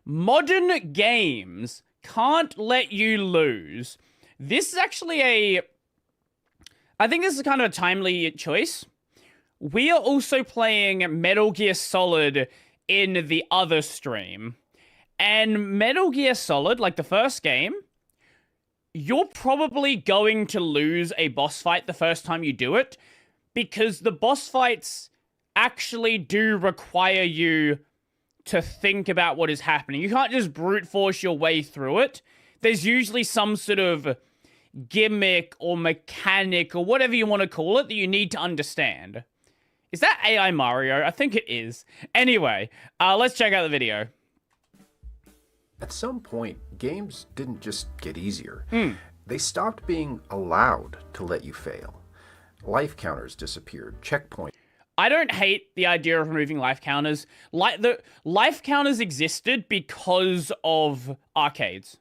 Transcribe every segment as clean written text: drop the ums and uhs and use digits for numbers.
Modern games can't let you lose. This is actually I think this is kind of a timely choice. We are also playing Metal Gear Solid in the other stream. And Metal Gear Solid, like the first game, you're probably going to lose a boss fight the first time you do it, because the boss fights actually do require you to think about what is happening. You can't just brute force your way through it. There's usually some sort of gimmick or mechanic or whatever you want to call it that you need to understand. Is that AI Mario? I think it is. Anyway, let's check out the video. At some point, games didn't just get easier. They stopped being allowed to let you fail. Life counters disappeared, checkpoints. I don't hate the idea of removing life counters. The life counters existed because of arcades.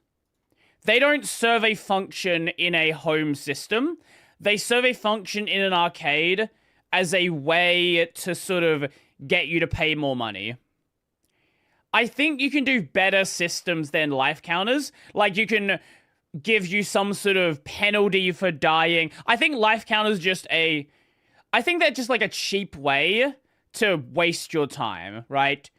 They don't serve a function in a home system. They serve a function in an arcade as a way to sort of get you to pay more money. I think you can do better systems than life counters. Like, you can give you some sort of penalty for dying. I think life counters I think they're just like a cheap way to waste your time, right?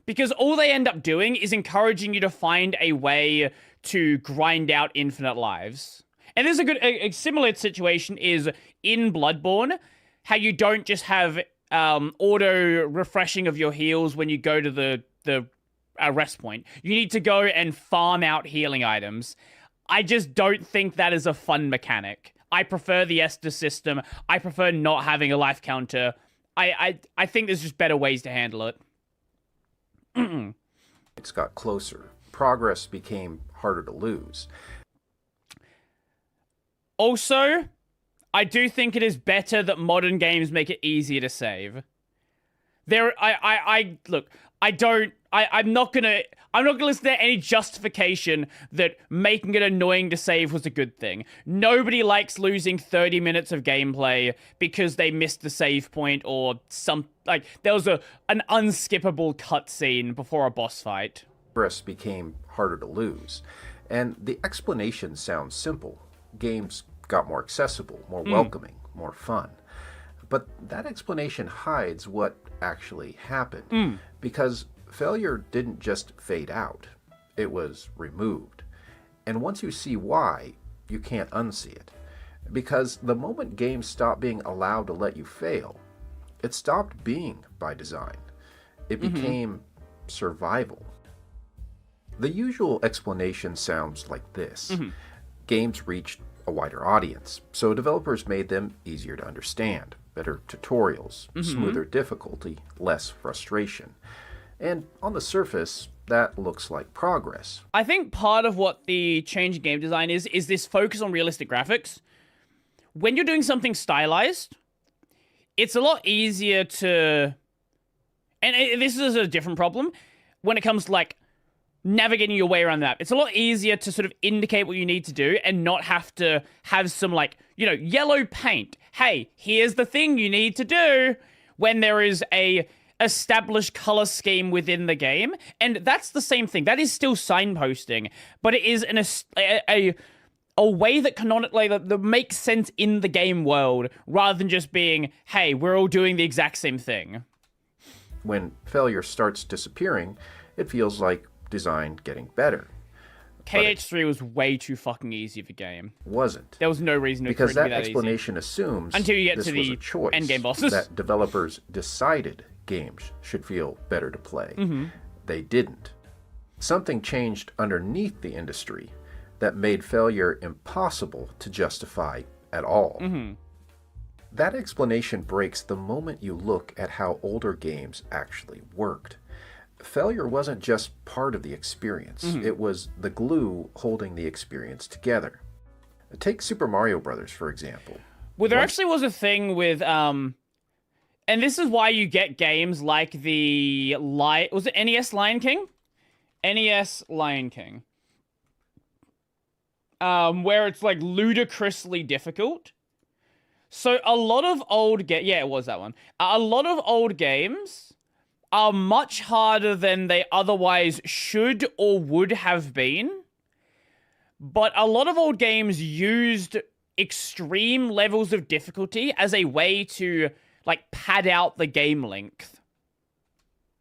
Because all they end up doing is encouraging you to find a way to grind out infinite lives. And there's a similar situation is in Bloodborne, how you don't just have auto refreshing of your heals when you go to the rest point. You need to go and farm out healing items. I just don't think that is a fun mechanic. I prefer the Estus system. I prefer not having a life counter. I think there's just better ways to handle it. It's got closer. Progress became harder to lose. Also, I do think it is better that modern games make it easier to save. I'm not gonna listen to any justification that making it annoying to save was a good thing. Nobody likes losing 30 minutes of gameplay because they missed the save point or there was an unskippable cutscene before a boss fight. Progress became harder to lose. And the explanation sounds simple. Games got more accessible, more welcoming, more fun. But that explanation hides what actually happened. Because failure didn't just fade out. It was removed. And once you see why, you can't unsee it. Because the moment games stopped being allowed to let you fail, it stopped being by design. It became survival. The usual explanation sounds like this. Games reached a wider audience, so developers made them easier to understand. Better tutorials, smoother difficulty, less frustration. And on the surface, that looks like progress. I think part of what the change in game design is this focus on realistic graphics. When you're doing something stylized, it's a lot easier to... And this is a different problem when it comes to, like, navigating your way around that. It's a lot easier to sort of indicate what you need to do and not have to have some, like, you know, yellow paint. Hey, here's the thing you need to do, when there is a established color scheme within the game. And that's the same thing. That is still signposting, but it is a way that canonically that makes sense in the game world, rather than just being, hey, we're all doing the exact same thing. When failure starts disappearing, it feels like design getting better. KH3 was way too fucking easy of a game. Wasn't. There was no reason because for it to be that that explanation easy. Assumes until you get this to was the a choice endgame bosses. that developers decided games should feel better to play. They didn't. Something changed underneath the industry that made failure impossible to justify at all. That explanation breaks the moment you look at how older games actually worked. Failure wasn't just part of the experience. It was the glue holding the experience together. Take Super Mario Brothers, for example. Well, there actually was a thing with, and this is why you get games like was it NES Lion King? NES Lion King. Where it's like ludicrously difficult. So a lot of old yeah, it was that one. A lot of old games are much harder than they otherwise should or would have been. But a lot of old games used extreme levels of difficulty as a way to, like, pad out the game length.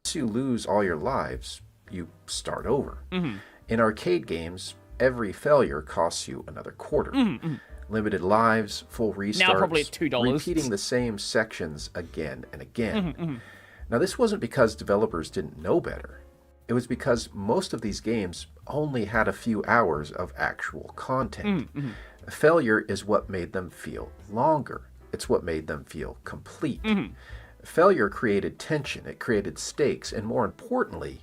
Once you lose all your lives, you start over. Mm-hmm. In arcade games, every failure costs you another quarter. Mm-hmm. Limited lives, full restarts, Now probably at $2. repeating the same sections again and again. Mm-hmm. Now, this wasn't because developers didn't know better. It was because most of these games only had a few hours of actual content. Mm-hmm. Failure is what made them feel longer. It's what made them feel complete. Mm-hmm. Failure created tension, it created stakes, and more importantly,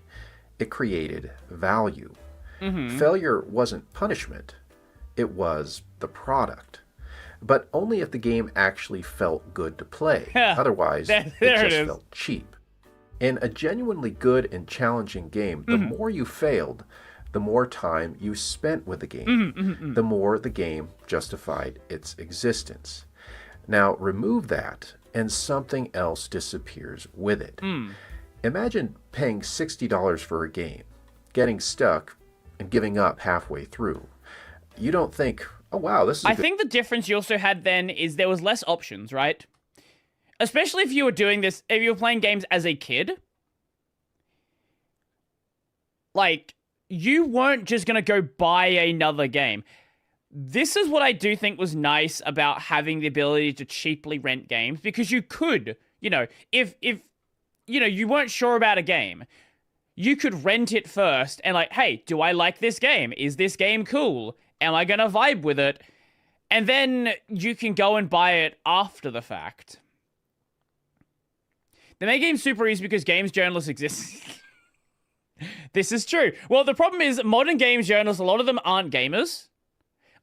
it created value. Mm-hmm. Failure wasn't punishment, it was the product. But only if the game actually felt good to play. Otherwise, it just felt cheap. In a genuinely good and challenging game, the more you failed, the more time you spent with the game, the more the game justified its existence. Now, remove that, and something else disappears with it. Imagine paying $60 for a game, getting stuck, and giving up halfway through. You don't think, oh wow, this is I think the difference you also had then is there was less options, right? Especially if you were doing this, if you were playing games as a kid. Like, you weren't just going to go buy another game. This is what I do think was nice about having the ability to cheaply rent games, because you could, if you weren't sure about a game, you could rent it first and like, hey, do I like this game? Is this game cool? Am I going to vibe with it? And then you can go and buy it after the fact. They make games super easy because games journalists exist. This is true. Well, the problem is modern games journalists, a lot of them aren't gamers.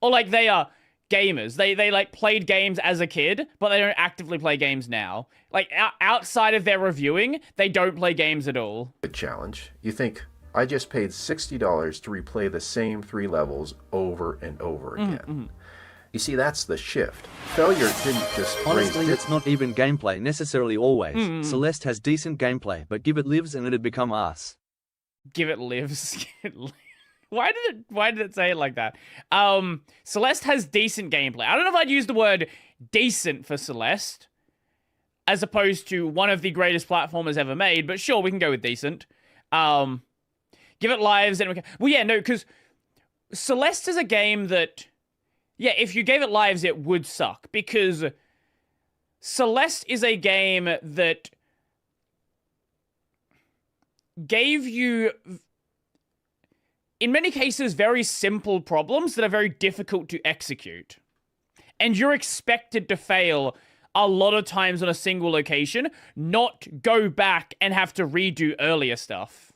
Or like they are gamers. They like played games as a kid, but they don't actively play games now. Like outside of their reviewing, they don't play games at all. Good challenge. You think, I just paid $60 to replay the same 3 levels over and over again. You see, that's the shift. Failure didn't just Honestly, it's not even gameplay necessarily always. Celeste has decent gameplay, but give it lives and it'd become us. Give it lives. Why did it say it like that? Celeste has decent gameplay. I don't know if I'd use the word decent for Celeste, as opposed to one of the greatest platformers ever made, but sure, we can go with decent. Give it lives and because Celeste is a game that, if you gave it lives, it would suck, because Celeste is a game that gave you, in many cases, very simple problems that are very difficult to execute. And you're expected to fail a lot of times on a single location, not go back and have to redo earlier stuff.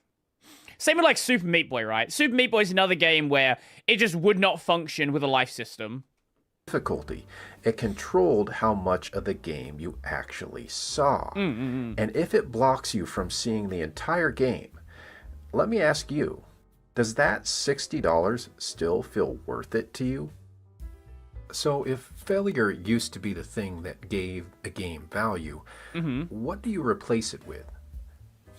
Same with like Super Meat Boy, right? Super Meat Boy is another game where it just would not function with a life system. Difficulty. It controlled how much of the game you actually saw. And if it blocks you from seeing the entire game, let me ask you, does that $60 still feel worth it to you? So if failure used to be the thing that gave a game value, what do you replace it with?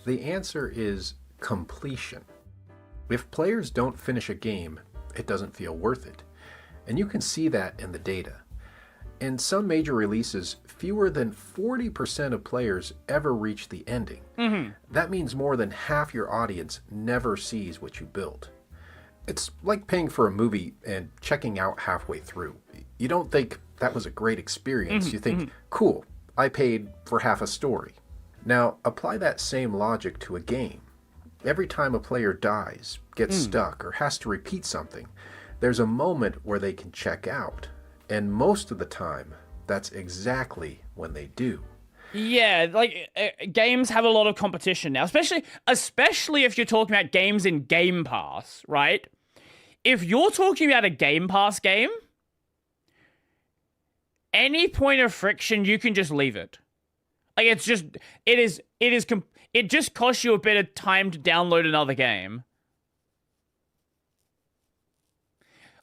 The answer is completion. If players don't finish a game, it doesn't feel worth it. And you can see that in the data. In some major releases, fewer than 40% of players ever reach the ending. That means more than half your audience never sees what you built. It's like paying for a movie and checking out halfway through. You don't think that was a great experience. You think, cool, I paid for half a story. Now, apply that same logic to a game. Every time a player dies, gets stuck, or has to repeat something, there's a moment where they can check out. And most of the time, that's exactly when they do. Yeah, like, games have a lot of competition now, especially if you're talking about games in Game Pass, right? If you're talking about a Game Pass game, any point of friction, you can just leave it. Like, it just costs you a bit of time to download another game.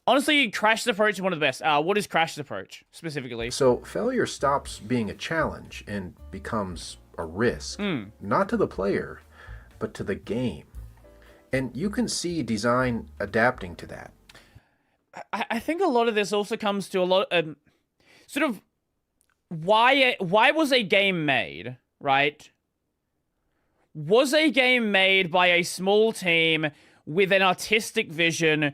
Honestly, Crash's approach is one of the best. What is Crash's approach, specifically? So failure stops being a challenge and becomes a risk, not to the player, but to the game. And you can see design adapting to that. I think a lot of this also comes to a lot sort of why was a game made, right? Was a game made by a small team with an artistic vision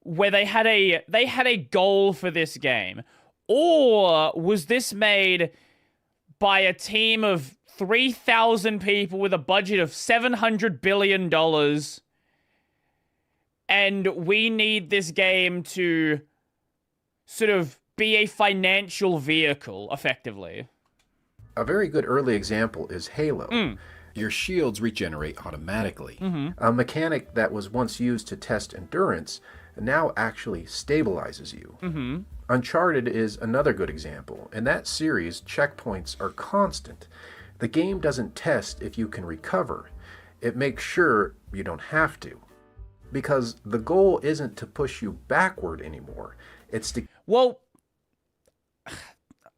where they had a goal for this game? Or was this made by a team of 3,000 people with a budget of $700 billion, and we need this game to sort of be a financial vehicle, effectively? A very good early example is Halo. Your shields regenerate automatically. A mechanic that was once used to test endurance now actually stabilizes you. Uncharted is another good example. In that series, checkpoints are constant. The game doesn't test if you can recover. It makes sure you don't have to. Because the goal isn't to push you backward anymore. It's to... Well,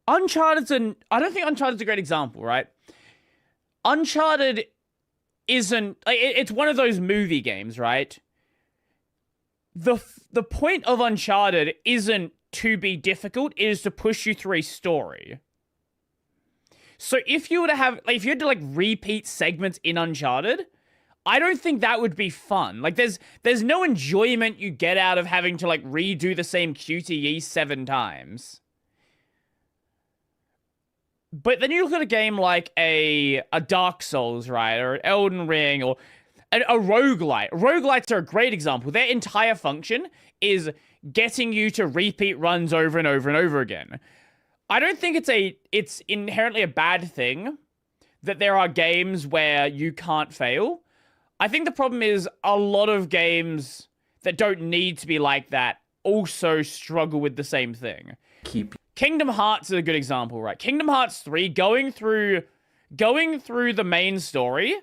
I don't think Uncharted's a great example, right? Uncharted isn't... it's one of those movie games, right? The point of Uncharted isn't to be difficult, it is to push you through a story. So if you had to repeat segments in Uncharted, I don't think that would be fun. Like there's no enjoyment you get out of having to redo the same QTE 7 times. But then you look at a game like a Dark Souls, right, or an Elden Ring, or a roguelite. Roguelites are a great example. Their entire function is getting you to repeat runs over and over and over again. I don't think it's inherently a bad thing that there are games where you can't fail. I think the problem is a lot of games that don't need to be like that also struggle with the same thing. Kingdom Hearts is a good example, right? Kingdom Hearts 3, going through the main story,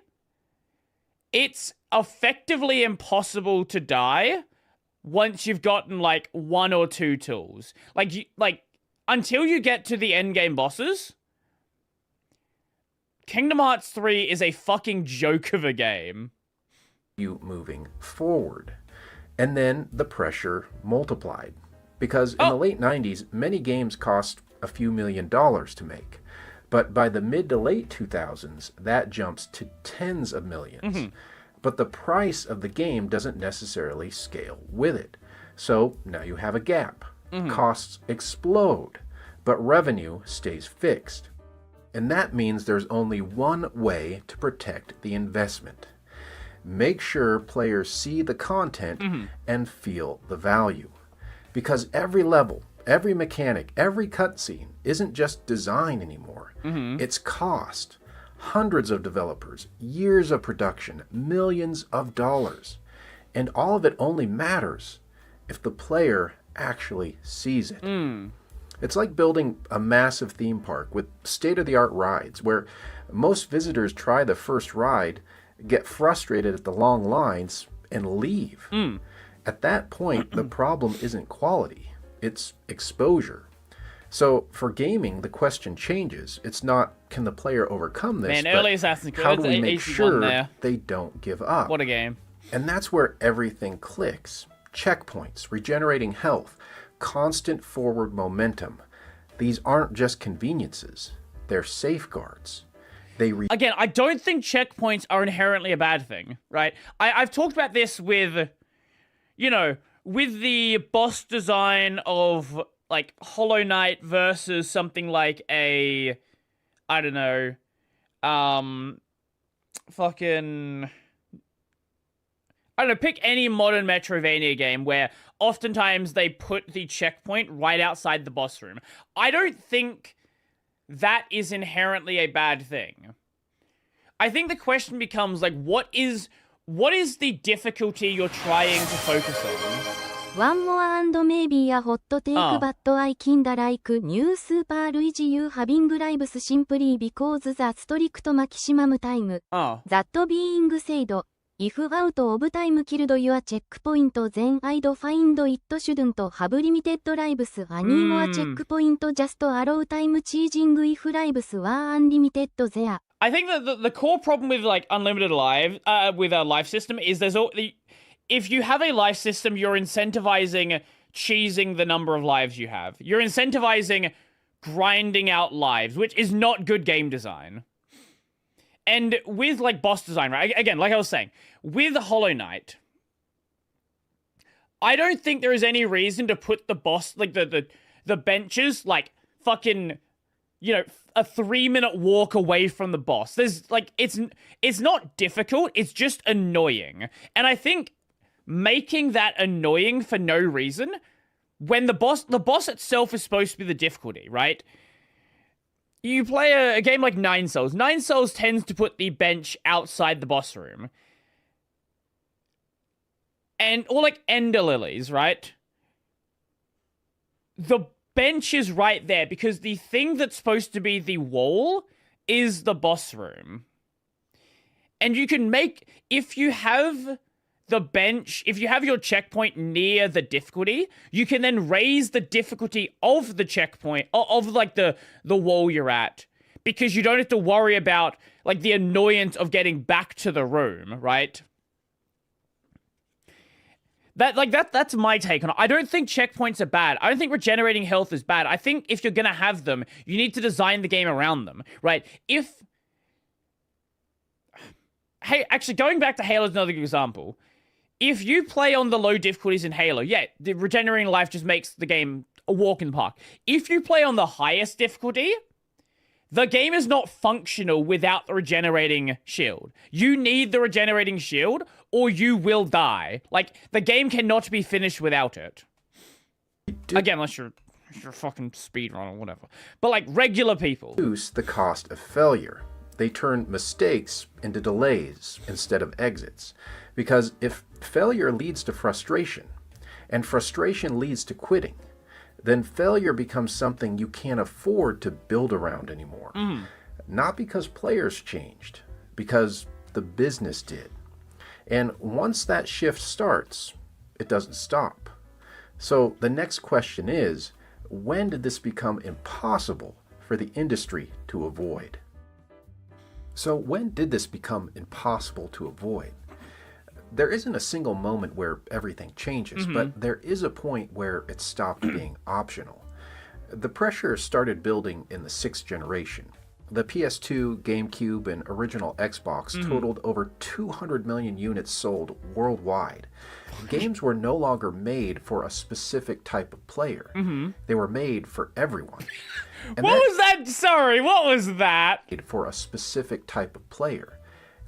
it's effectively impossible to die once you've gotten 1 or 2 tools. Until you get to the end game bosses, Kingdom Hearts 3 is a fucking joke of a game. You moving forward. And then the pressure multiplied. Because in the late 90s, many games cost a few $1 million to make. But by the mid to late 2000s, that jumps to tens of millions. But the price of the game doesn't necessarily scale with it. So now you have a gap. Costs explode, but revenue stays fixed. And that means there's only one way to protect the investment. Make sure players see the content and feel the value. Because every level, every mechanic, every cutscene isn't just design anymore. It's cost. Hundreds of developers, years of production, millions of dollars. And all of it only matters if the player actually sees it. It's like building a massive theme park with state-of-the-art rides where most visitors try the first ride, get frustrated at the long lines, and leave. At that point, the problem isn't quality, it's exposure. So for gaming, the question changes. It's not, can the player overcome this? Man, early Assassin's Creed, how do we make sure they don't give up? What a game. And that's where everything clicks. Checkpoints, regenerating health, constant forward momentum. These aren't just conveniences. They're safeguards. Again, I don't think checkpoints are inherently a bad thing, right? I've talked about this with, with the boss design of, Hollow Knight versus something like pick any modern Metroidvania game where oftentimes they put the checkpoint right outside the boss room. I don't think that is inherently a bad thing. I think the question becomes, what is the difficulty you're trying to focus on? One more and maybe a hot take but I kinda like new Super Luigi U having lives simply because the strict maximum time. That being said, if out of time killed your checkpoint then I'd find it shouldn't have limited lives anymore checkpoint just allow time changing if lives were unlimited there. I think that the core problem with like unlimited life, with a life system is if you have a life system, you're incentivizing cheesing the number of lives you have. You're incentivizing grinding out lives, which is not good game design. And with like boss design, right? Again, like I was saying, with Hollow Knight, I don't think there is any reason to put the boss, like the benches, like fucking, a 3-minute walk away from the boss. There's like, it's not difficult, it's just annoying. And I think making that annoying for no reason, when the boss itself is supposed to be the difficulty, right? You play a game like Nine Souls. Nine Souls tends to put the bench outside the boss room. Or like Ender Lilies, right? The bench is right there because the thing that's supposed to be the wall is the boss room. And you can make, if you have the bench, if you have your checkpoint near the difficulty, you can then raise the difficulty of the checkpoint, of like the wall you're at, because you don't have to worry about like the annoyance of getting back to the room, right? That's my take on it. I don't think checkpoints are bad. I don't think regenerating health is bad. I think if you're gonna have them, you need to design the game around them, right? Hey, actually, going back to Halo is another good example. If you play on the low difficulties in Halo, yeah, the regenerating life just makes the game a walk in the park. If you play on the highest difficulty, the game is not functional without the regenerating shield. You need the regenerating shield, or you will die. Like, the game cannot be finished without it. Again, unless you're a fucking speedrunner or whatever. But, like, regular people. Reduce the cost of failure. They turn mistakes into delays instead of exits. Because if failure leads to frustration, and frustration leads to quitting, then failure becomes something you can't afford to build around anymore. Not because players changed, because the business did. And once that shift starts, it doesn't stop. So the next question is, when did this become impossible for the industry to avoid? So when did this become impossible to avoid? There isn't a single moment where everything changes, but there is a point where it stopped being optional. The pressure started building in the 6th generation. The PS2, GameCube, and original Xbox totaled over 200 million units sold worldwide. Games were no longer made for a specific type of player. They were made for everyone. And what was that? Sorry, what was that? For a specific type of player.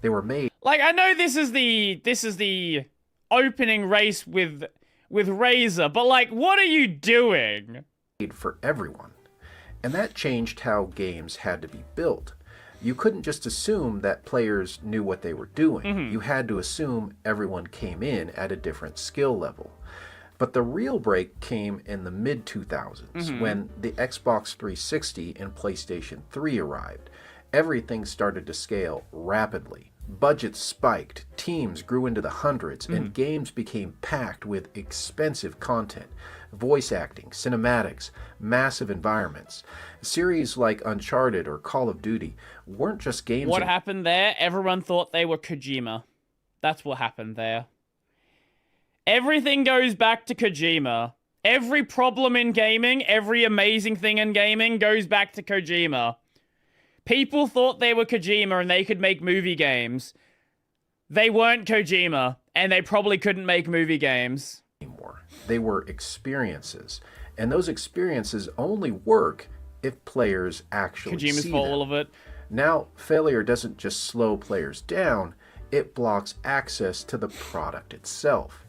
They were made. Like, I know this is the opening race with Razer, but like, what are you doing? For everyone. And that changed how games had to be built. You couldn't just assume that players knew what they were doing. You had to assume everyone came in at a different skill level. But the real break came in the mid-2000s when the Xbox 360 and PlayStation 3 arrived. Everything started to scale rapidly. Budgets spiked, teams grew into the hundreds, and games became packed with expensive content. Voice acting, cinematics, massive environments. Series like Uncharted or Call of Duty weren't just games. What happened there? Everyone thought they were Kojima. That's what happened there. Everything goes back to Kojima. Every problem in gaming, every amazing thing in gaming goes back to Kojima. People thought they were Kojima and they could make movie games. They weren't Kojima, and they probably couldn't make movie games. Anymore. They were experiences, and those experiences only work if players actually Kojima's see for them. all of it. Now, failure doesn't just slow players down, it blocks access to the product itself.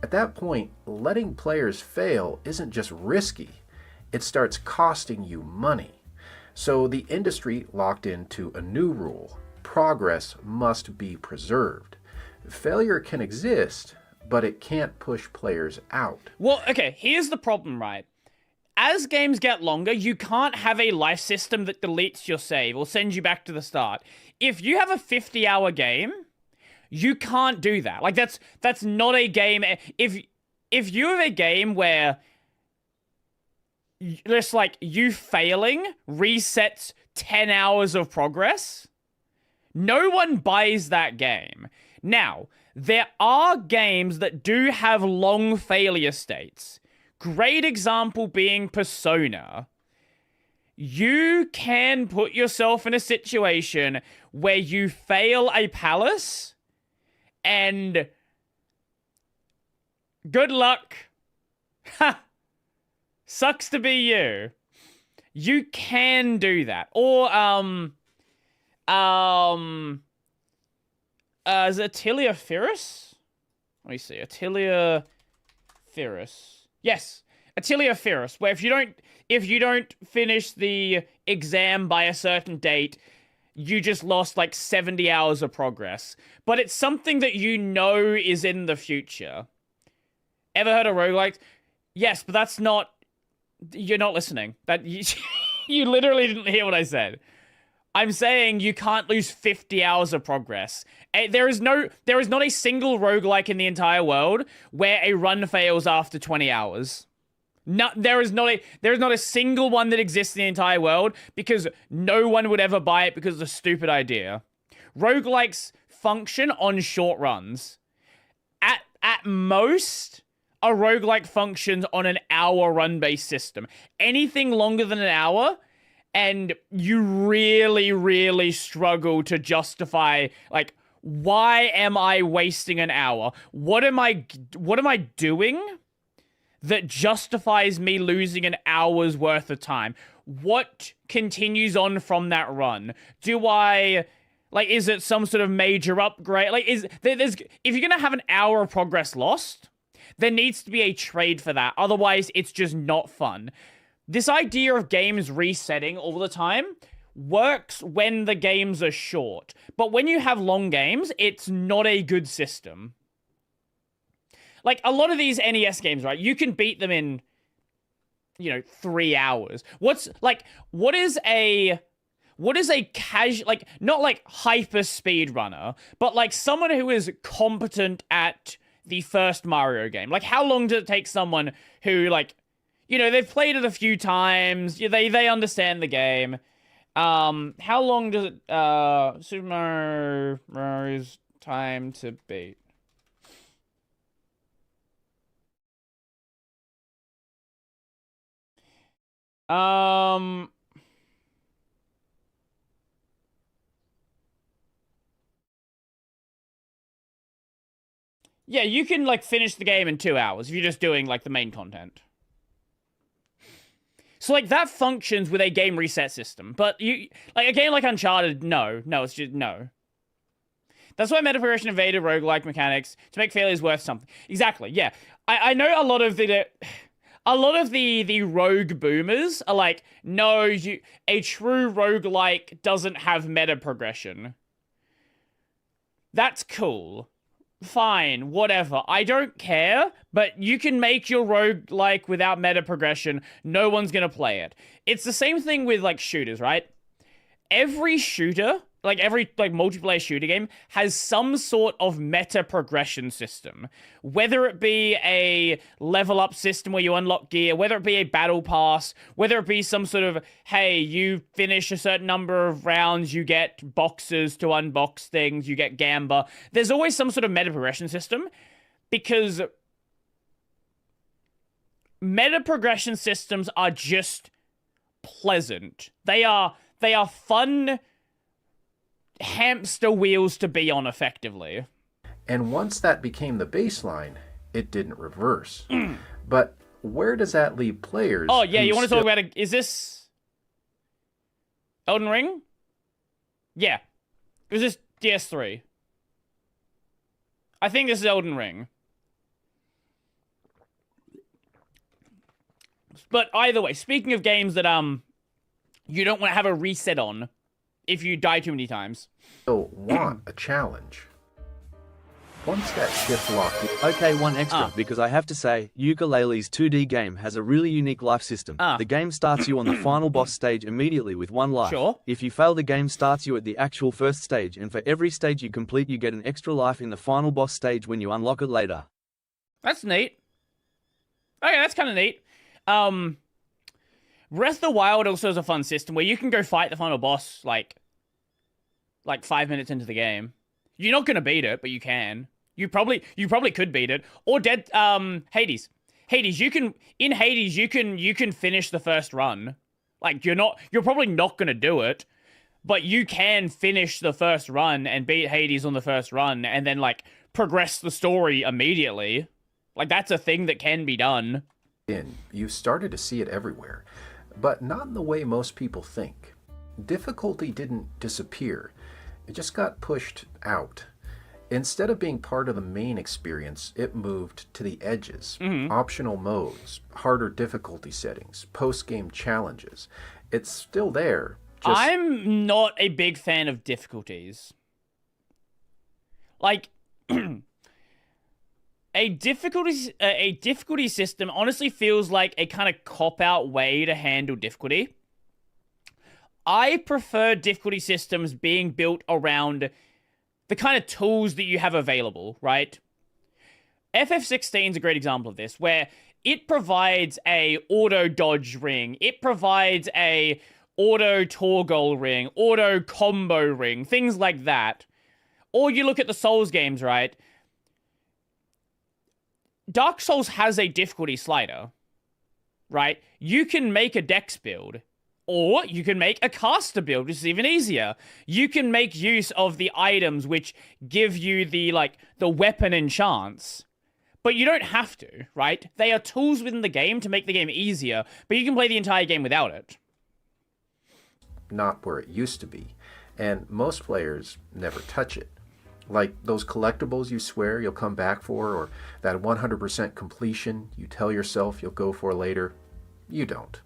At that point, letting players fail isn't just risky, it starts costing you money. So the industry locked into a new rule. Progress must be preserved. Failure can exist, but it can't push players out. Well, okay, here's the problem, right? As games get longer, you can't have a life system that deletes your save or sends you back to the start. If you have a 50-hour game, you can't do that. Like, that's not a game. If you have a game where just like you failing resets 10 hours of progress, No one buys that game. Now, there are games that do have long failure states. Great example being Persona. You can put yourself in a situation where you fail a palace and good luck. Ha! Sucks to be you. You can do that. Or, is it Atelier Ferris? Let me see. Atelier Ferris. Yes. Atelier Ferris, where if you don't finish the exam by a certain date, you just lost like 70 hours of progress. But it's something that you know is in the future. Ever heard of roguelikes? Yes, but that's not... You're not listening. You literally didn't hear what I said. I'm saying you can't lose 50 hours of progress. There is not a single roguelike in the entire world where a run fails after 20 hours. No, there is not a single one that exists in the entire world because no one would ever buy it because it's a stupid idea. Roguelikes function on short runs. At most, a roguelike functions on an hour run-based system. Anything longer than an hour, and you really, really struggle to justify, like, why am I wasting an hour? What am I doing that justifies me losing an hour's worth of time? What continues on from that run? Is it some sort of major upgrade? If you're gonna have an hour of progress lost, there needs to be a trade for that. Otherwise, it's just not fun. This idea of games resetting all the time works when the games are short. But when you have long games, it's not a good system. Like, a lot of these NES games, right? You can beat them in, 3 hours. What is a casual, like, not like hyper speed runner, but like someone who is competent at the first Mario game? Like, how long does it take someone who, like, they've played it a few times, they understand the game. How long does it, Super Mario's time to beat? Yeah, you can, like, finish the game in 2 hours if you're just doing, like, the main content. So, like, that functions with a game reset system. But a game like Uncharted, no, it's just, no. That's why meta progression invaded roguelike mechanics to make failures worth something. Exactly, yeah. I know a lot of the rogue boomers are like, no, a true roguelike doesn't have meta progression. That's cool. Fine, whatever. I don't care, but you can make your roguelike without meta progression. No one's gonna play it. It's the same thing with, like, shooters, right? Every shooter, every multiplayer shooter game, has some sort of meta progression system. Whether it be a level up system where you unlock gear, whether it be a battle pass, whether it be some sort of, hey, you finish a certain number of rounds, you get boxes to unbox things, you get gamba. There's always some sort of meta progression system because meta progression systems are just pleasant. They are fun hamster wheels to be on, effectively. And once that became the baseline, it didn't reverse. But where does that leave players? Oh, yeah, you want to talk about is this Elden Ring? Yeah. Is this DS3? I think this is Elden Ring. But either way, speaking of games that you don't want to have a reset on if you die too many times. So want a challenge. Once that shift locked... Okay, one extra, because I have to say, Ukulele's 2D game has a really unique life system. The game starts you on the final boss stage immediately with 1 life. Sure. If you fail, the game starts you at the actual first stage, and for every stage you complete, you get an extra life in the final boss stage when you unlock it later. That's neat. Okay, that's kind of neat. Breath of the Wild also has a fun system where you can go fight the final boss, like, like 5 minutes into the game. You're not gonna beat it, but you can. You probably could beat it. Or Hades. Hades, you can finish the first run. Like you're probably not gonna do it, but you can finish the first run and beat Hades on the first run and then like progress the story immediately. Like that's a thing that can be done. You started to see it everywhere, but not in the way most people think. Difficulty didn't disappear. It just got pushed out. Instead of being part of the main experience, it moved to the edges. Optional modes, harder difficulty settings, post-game challenges. It's still there. I'm not a big fan of difficulties. Like, a difficulty system honestly feels like a kind of cop-out way to handle difficulty. I prefer difficulty systems being built around the kind of tools that you have available, right? FF16 is a great example of this, where it provides a auto dodge ring, it provides a auto toggle ring, auto combo ring, things like that. Or you look at the Souls games, right? Dark Souls has a difficulty slider, right? You can make a dex build, or you can make a caster build, which is even easier. You can make use of the items which give you the weapon enchants. But you don't have to, right? They are tools within the game to make the game easier, but you can play the entire game without it. Not where it used to be. And most players never touch it. Like those collectibles you swear you'll come back for, or that 100% completion you tell yourself you'll go for later. You don't.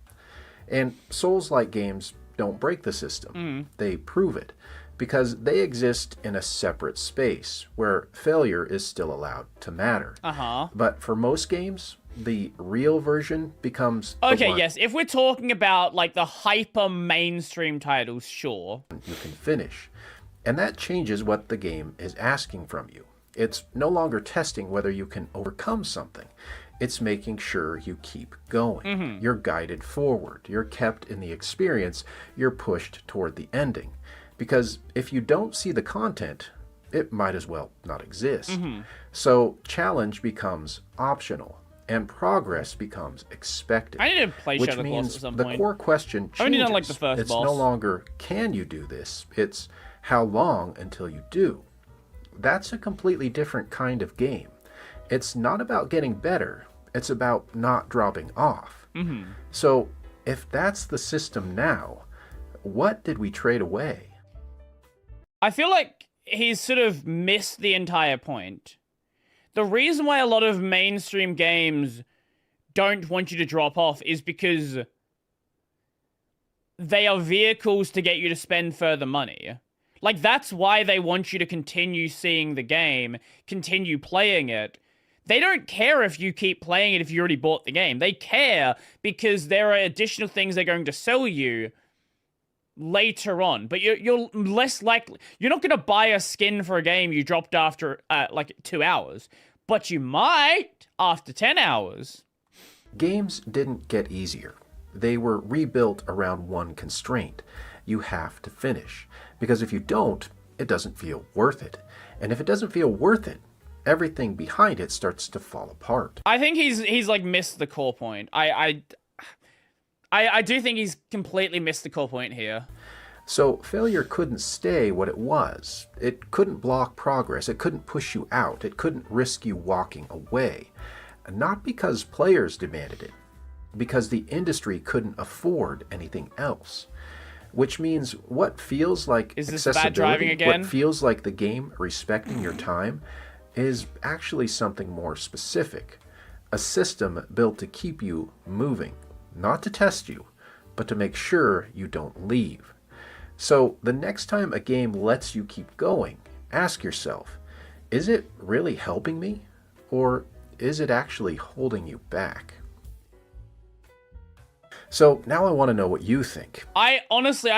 And Souls-like games don't break the system. They prove it, because they exist in a separate space where failure is still allowed to matter. But for most games, the real version becomes okay, yes, if we're talking about like the hyper mainstream titles, sure. You can finish. And that changes what the game is asking from you. It's no longer testing whether you can overcome something. It's making sure you keep going. You're guided forward. You're kept in the experience. You're pushed toward the ending. Because if you don't see the content, it might as well not exist. So challenge becomes optional, and progress becomes expected. I need to play which Shadow means Colossus at some the point. core question changes. I only done like the first it's boss. no longer, can you do this? It's how long until you do. That's a completely different kind of game. It's not about getting better. It's about not dropping off. So if that's the system now, what did we trade away? I feel like he's sort of missed the entire point. The reason why a lot of mainstream games don't want you to drop off is because they are vehicles to get you to spend further money. Like, that's why they want you to continue seeing the game, continue playing it. They don't care if you keep playing it if you already bought the game. They care because there are additional things they're going to sell you later on. But you're less likely... You're not going to buy a skin for a game you dropped after, 2 hours. But you might after 10 hours. Games didn't get easier. They were rebuilt around one constraint. You have to finish. Because if you don't, it doesn't feel worth it. And if it doesn't feel worth it, everything behind it starts to fall apart. I think he's like missed the core point. I do think he's completely missed the core point here. So failure couldn't stay what it was. It couldn't block progress. It couldn't push you out. It couldn't risk you walking away. Not because players demanded it, because the industry couldn't afford anything else. Which means what feels like Is this accessibility, bad driving again? what feels like the game respecting your time, is actually something more specific. A system built to keep you moving, not to test you, but to make sure you don't leave. So the next time a game lets you keep going, ask yourself, is it really helping me? Or is it actually holding you back? So now I want to know what you think. I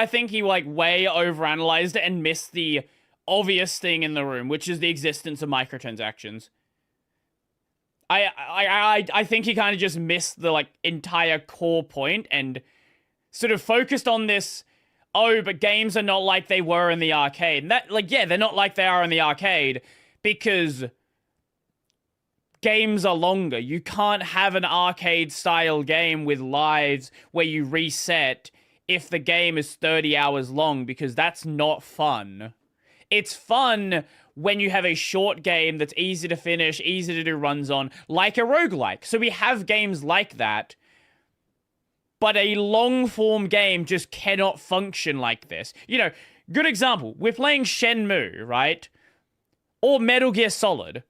think he way overanalyzed it and missed the obvious thing in the room, which is the existence of microtransactions. I think he kind of just missed the entire core point and sort of focused on this oh, but games are not like they were in the arcade. And that, like, yeah, they're not like they are in the arcade because games are longer. You can't have an arcade-style game with lives where you reset if the game is 30 hours long, because that's not fun. It's fun when you have a short game that's easy to finish, easy to do runs on, like a roguelike. So we have games like that, but a long-form game just cannot function like this. You know, good example, we're playing Shenmue, right? Or Metal Gear Solid.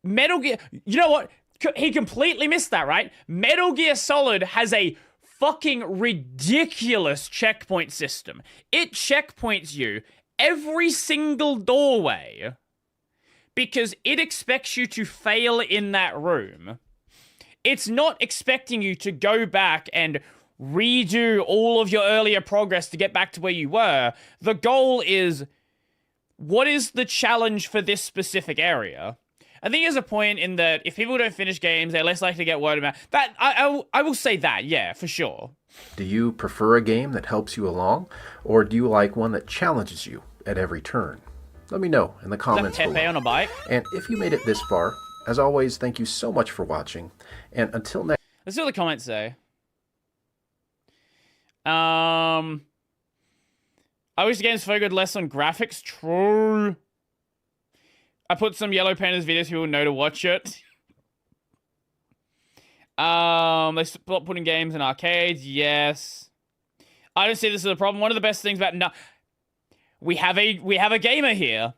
Metal Gear... You know what? He completely missed that, right? Metal Gear Solid has a fucking ridiculous checkpoint system. It checkpoints you every single doorway because it expects you to fail in that room. It's not expecting you to go back and redo all of your earlier progress to get back to where you were. The goal is, what is the challenge for this specific area? I think there's a point in that if people don't finish games, they're less likely to get word about that. I will say that, yeah, for sure. Do you prefer a game that helps you along, or do you like one that challenges you at every turn? Let me know in the comments below. Pepe on a bike? And if you made it this far, as always, thank you so much for watching. And until next... Let's see what the comments say. I wish the games focused less on graphics. True. I put some Yellow Pandas videos so people know to watch it. They stopped putting games in arcades. Yes. I don't see this as a problem. One of the best things about... We have a gamer here.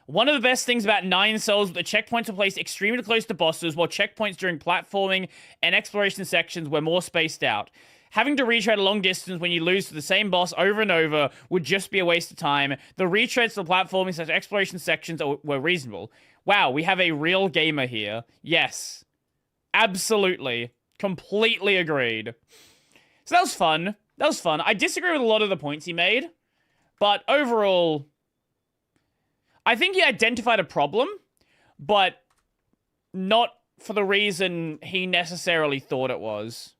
One of the best things about Nine Souls, the checkpoints are placed extremely close to bosses, while checkpoints during platforming and exploration sections were more spaced out. Having to retread a long distance when you lose to the same boss over and over would just be a waste of time. The retreads to the platforming / exploration sections were reasonable. Wow, we have a real gamer here. Yes. Absolutely. Completely agreed. So that was fun. That was fun. I disagree with a lot of the points he made, but overall, I think he identified a problem, but not for the reason he necessarily thought it was.